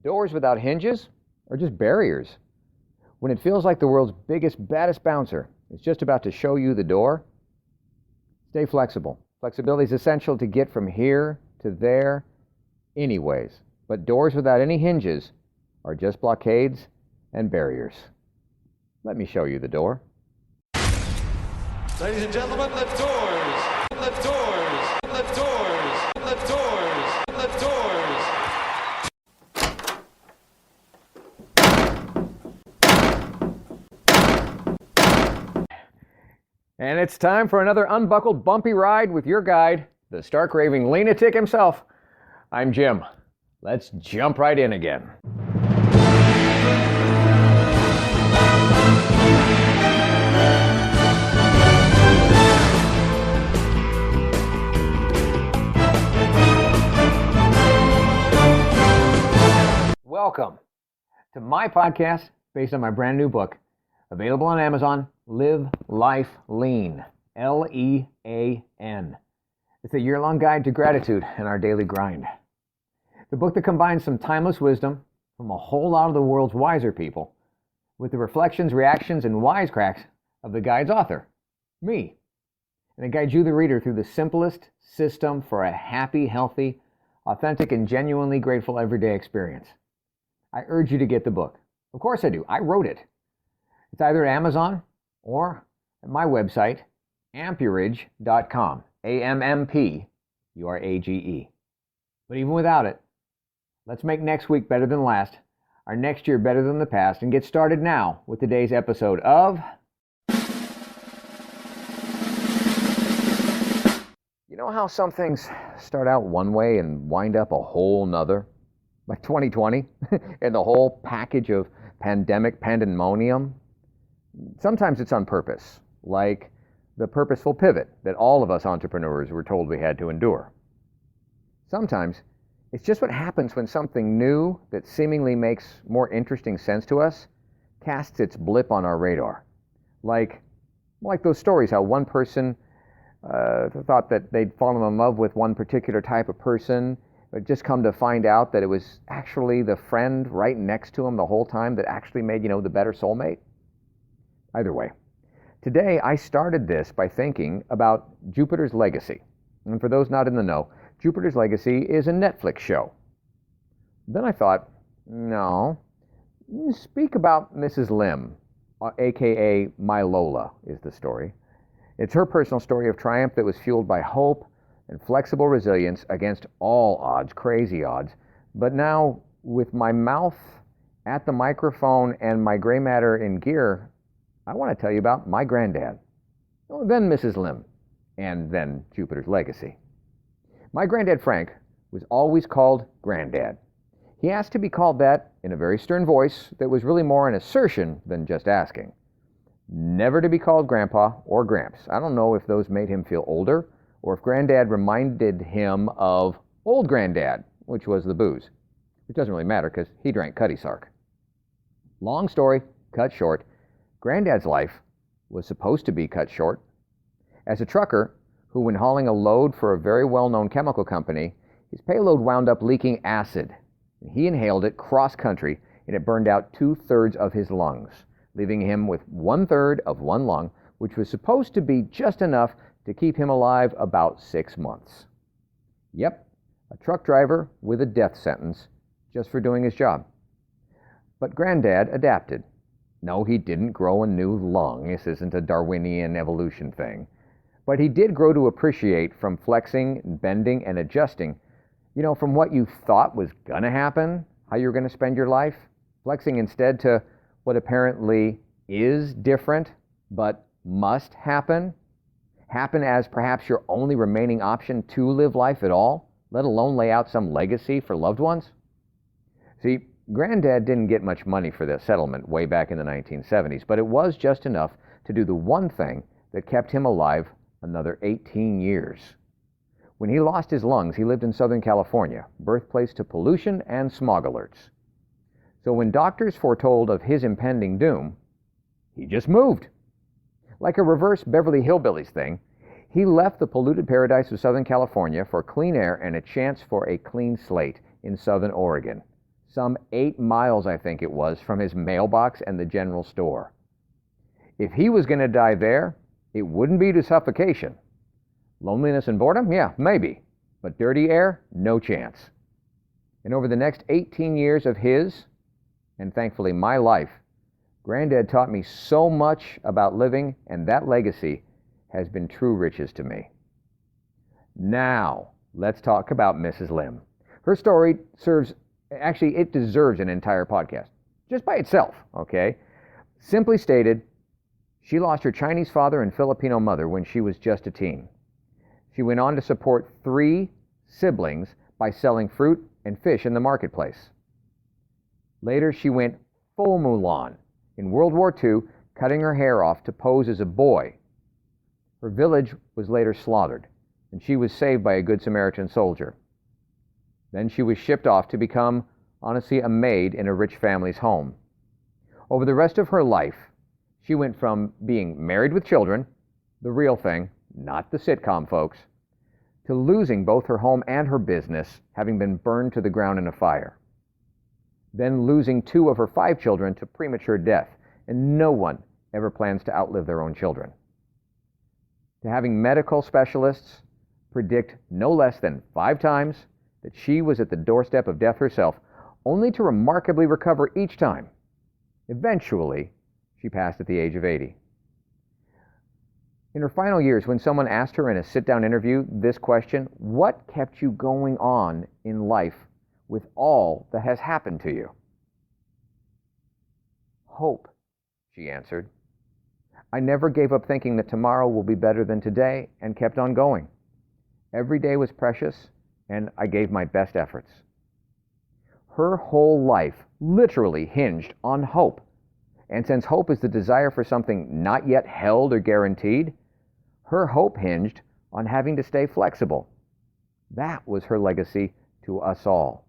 Doors without hinges are just barriers. When it feels like the world's biggest, baddest bouncer is just about to show you the door, stay flexible. Flexibility is essential to get from here to there anyways. But doors without any hinges are just blockades and barriers. Let me show you the door. Ladies and gentlemen, the doors, the doors, the doors, the doors, the doors. And it's time for another unbuckled, bumpy ride with your guide, the stark raving LEAN-atic himself. I'm Jim. Let's jump right in again. Welcome to my podcast based on my brand new book, available on Amazon, Live Life Lean, L-E-A-N. It's a year-long guide to gratitude and our daily grind. The book that combines some timeless wisdom from a whole lot of the world's wiser people with the reflections, reactions, and wisecracks of the guide's author, me. And it guides you, the reader, through the simplest system for a happy, healthy, authentic, and genuinely grateful everyday experience. I urge you to get the book. Of course I do. I wrote it. It's either at Amazon or at my website, ampurage.com. A-M-M-P-U-R-A-G-E. But even without it, let's make next week better than last, our next year better than the past, and get started now with today's episode of... You know how some things start out one way and wind up a whole nother? Like 2020 and the whole package of pandemic pandemonium? Sometimes it's on purpose, like the purposeful pivot that all of us entrepreneurs were told we had to endure. Sometimes it's just what happens when something new that seemingly makes more interesting sense to us casts its blip on our radar. Like those stories how one person thought that they'd fallen in love with one particular type of person, but just come to find out that it was actually the friend right next to him the whole time that actually made, the better soulmate. Either way, today I started this by thinking about Jupiter's Legacy. And for those not in the know, Jupiter's Legacy is a Netflix show. Then I thought, no, speak about Mrs. Lim, aka My Lola is the story. It's her personal story of triumph that was fueled by hope and flexible resilience against all odds, crazy odds. But now, with my mouth at the microphone and my gray matter in gear, I want to tell you about my granddad, then Mrs. Lim, and then Jupiter's Legacy. My granddad Frank was always called Granddad. He asked to be called that in a very stern voice that was really more an assertion than just asking. Never to be called Grandpa or Gramps. I don't know if those made him feel older or if Granddad reminded him of Old Granddad, which was the booze. Which doesn't really matter because he drank Cutty Sark. Long story, cut short, Granddad's life was supposed to be cut short. As a trucker who, when hauling a load for a very well-known chemical company, his payload wound up leaking acid. He inhaled it cross-country, and it burned out 2/3 of his lungs, leaving him with 1/3 of one lung, which was supposed to be just enough to keep him alive about 6 months. Yep, a truck driver with a death sentence just for doing his job. But Granddad adapted. No, he didn't grow a new lung. This isn't a Darwinian evolution thing. But he did grow to appreciate from flexing, bending, and adjusting, from what you thought was going to happen, how you're going to spend your life, flexing instead to what apparently is different, but must happen as perhaps your only remaining option to live life at all, let alone lay out some legacy for loved ones. See, Granddad didn't get much money for this settlement way back in the 1970s, but it was just enough to do the one thing that kept him alive another 18 years. When he lost his lungs, he lived in Southern California, birthplace to pollution and smog alerts. So when doctors foretold of his impending doom, he just moved. Like a reverse Beverly Hillbillies thing, he left the polluted paradise of Southern California for clean air and a chance for a clean slate in Southern Oregon. some 8 miles, I think it was, from his mailbox and the general store. If he was going to die there, it wouldn't be to suffocation. Loneliness and boredom? Yeah, maybe. But dirty air? No chance. And over the next 18 years of his, and thankfully my life, Granddad taught me so much about living, and that legacy has been true riches to me. Now, let's talk about Mrs. Lim. Her story it deserves an entire podcast, just by itself, okay? Simply stated, she lost her Chinese father and Filipino mother when she was just a teen. She went on to support 3 siblings by selling fruit and fish in the marketplace. Later, she went full Mulan in World War II, cutting her hair off to pose as a boy. Her village was later slaughtered, and she was saved by a Good Samaritan soldier. Then she was shipped off to become, honestly, a maid in a rich family's home. Over the rest of her life, she went from being married with children, the real thing, not the sitcom folks, to losing both her home and her business, having been burned to the ground in a fire. Then losing 2 of her 5 children to premature death, and no one ever plans to outlive their own children. To having medical specialists predict no less than 5 times that she was at the doorstep of death herself, only to remarkably recover each time. Eventually, she passed at the age of 80. In her final years, when someone asked her in a sit-down interview this question, what kept you going on in life with all that has happened to you? Hope, she answered. I never gave up thinking that tomorrow will be better than today and kept on going. Every day was precious, and I gave my best efforts. Her whole life literally hinged on hope. And since hope is the desire for something not yet held or guaranteed, her hope hinged on having to stay flexible. That was her legacy to us all.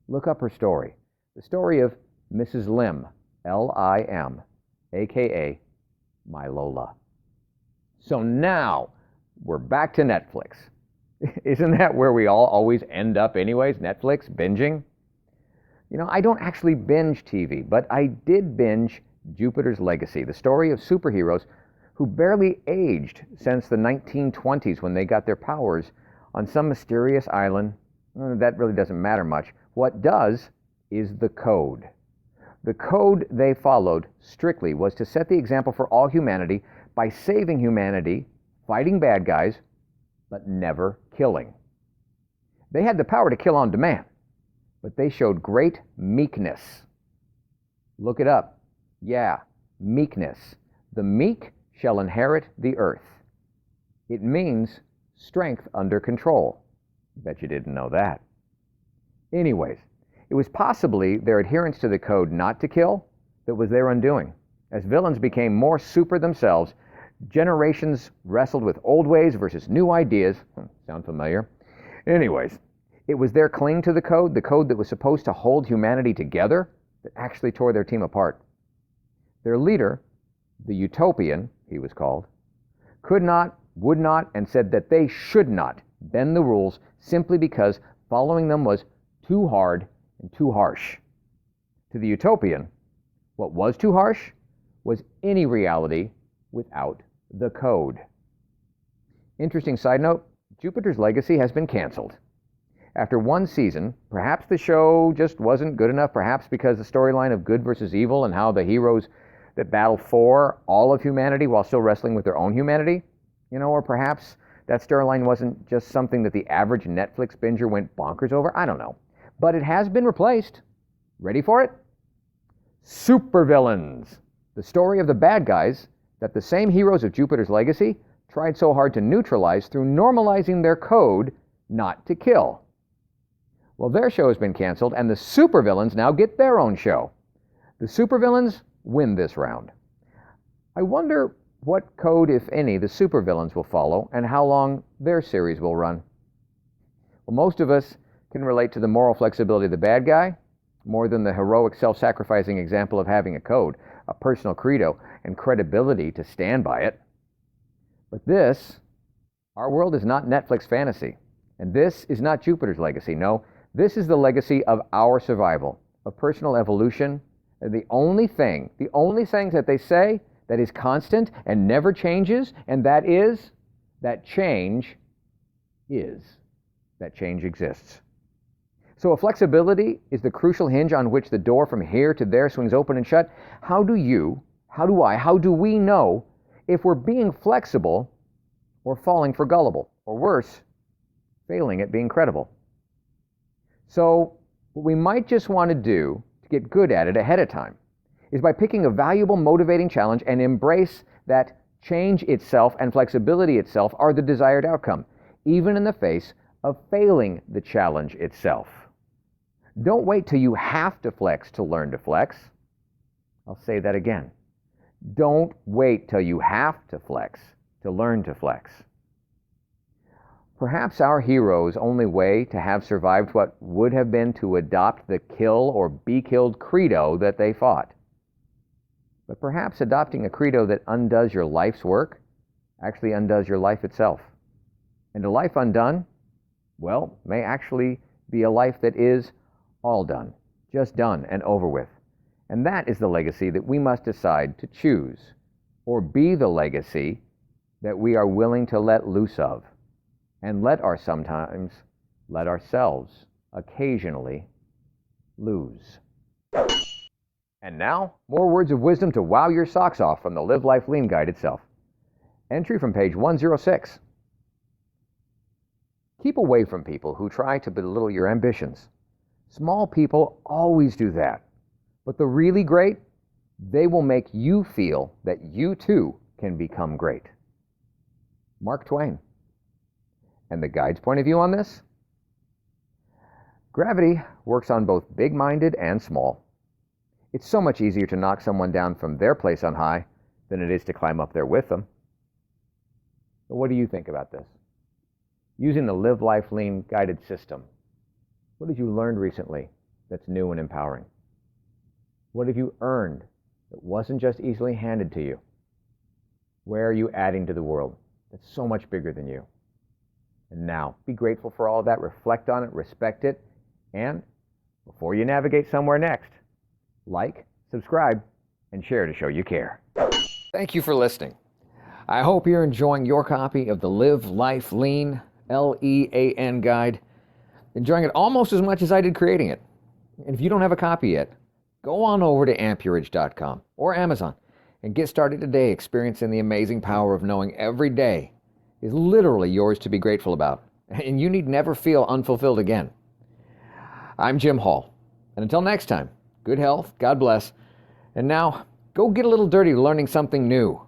Look up her story. The story of Mrs. Lim, L-I-M, a.k.a. my Lola. So now, we're back to Netflix. Isn't that where we all always end up anyways? Netflix, binging? You know, I don't actually binge TV, but I did binge Jupiter's Legacy, the story of superheroes who barely aged since the 1920s when they got their powers on some mysterious island. That really doesn't matter much. What does is the code. The code they followed strictly was to set the example for all humanity by saving humanity, fighting bad guys, but never killing. They had the power to kill on demand, but they showed great meekness. Look it up. Yeah, meekness. The meek shall inherit the earth. It means strength under control. Bet you didn't know that. Anyways, it was possibly their adherence to the code not to kill that was their undoing. As villains became more super themselves, generations wrestled with old ways versus new ideas. Sound familiar? Anyways, it was their clinging to the code that was supposed to hold humanity together, that actually tore their team apart. Their leader, the Utopian, he was called, could not, would not, and said that they should not bend the rules simply because following them was too hard and too harsh. To the Utopian, what was too harsh was any reality without the code. Interesting side note, Jupiter's Legacy has been canceled. After 1 season, perhaps the show just wasn't good enough, perhaps because the storyline of good versus evil and how the heroes that battle for all of humanity while still wrestling with their own humanity, or perhaps that storyline wasn't just something that the average Netflix binger went bonkers over. I don't know. But it has been replaced. Ready for it? Supervillains. The story of the bad guys that the same heroes of Jupiter's Legacy tried so hard to neutralize through normalizing their code not to kill. Well, their show has been canceled, and the supervillains now get their own show. The supervillains win this round. I wonder what code, if any, the supervillains will follow and how long their series will run. Well, most of us can relate to the moral flexibility of the bad guy more than the heroic self-sacrificing example of having a code, a personal credo, and credibility to stand by it. But our world is not Netflix fantasy. And this is not Jupiter's Legacy. No, This is the legacy of our survival, of personal evolution. The only things that they say that is constant and never changes, and that is that change exists. So if flexibility is the crucial hinge on which the door from here to there swings open and shut, how do we know if we're being flexible or falling for gullible, or worse, failing at being credible? So what we might just want to do to get good at it ahead of time is by picking a valuable, motivating challenge and embrace that change itself and flexibility itself are the desired outcome, even in the face of failing the challenge itself. Don't wait till you have to flex to learn to flex. I'll say that again. Don't wait till you have to flex to learn to flex. Perhaps our heroes' only way to have survived what would have been to adopt the kill or be killed credo that they fought. But perhaps adopting a credo that undoes your life's work actually undoes your life itself. And a life undone, well, may actually be a life that is all done, just done and over with. And that is the legacy that we must decide to choose, or be the legacy that we are willing to let loose of, and let ourselves occasionally lose. And now, more words of wisdom to wow your socks off from the Live Life Lean Guide itself. Entry from page 106. Keep away from people who try to belittle your ambitions. Small people always do that. But the really great, they will make you feel that you too can become great. Mark Twain. And the guide's point of view on this? Gravity works on both big-minded and small. It's so much easier to knock someone down from their place on high than it is to climb up there with them. But what do you think about this? Using the Live Life Lean guided system, what have you learned recently that's new and empowering? What have you earned that wasn't just easily handed to you? Where are you adding to the world that's so much bigger than you? And now, be grateful for all of that, reflect on it, respect it, and before you navigate somewhere next, like, subscribe, and share to show you care. Thank you for listening. I hope you're enjoying your copy of the Live Life Lean, LEAN guide, enjoying it almost as much as I did creating it. And if you don't have a copy yet, go on over to amperage.com or Amazon and get started today experiencing the amazing power of knowing every day is literally yours to be grateful about, and you need never feel unfulfilled again. I'm Jim Hall, and until next time, good health, God bless, and now go get a little dirty learning something new,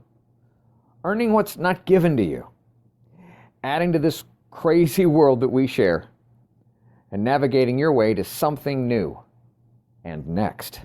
earning what's not given to you, adding to this crazy world that we share, and navigating your way to something new and next.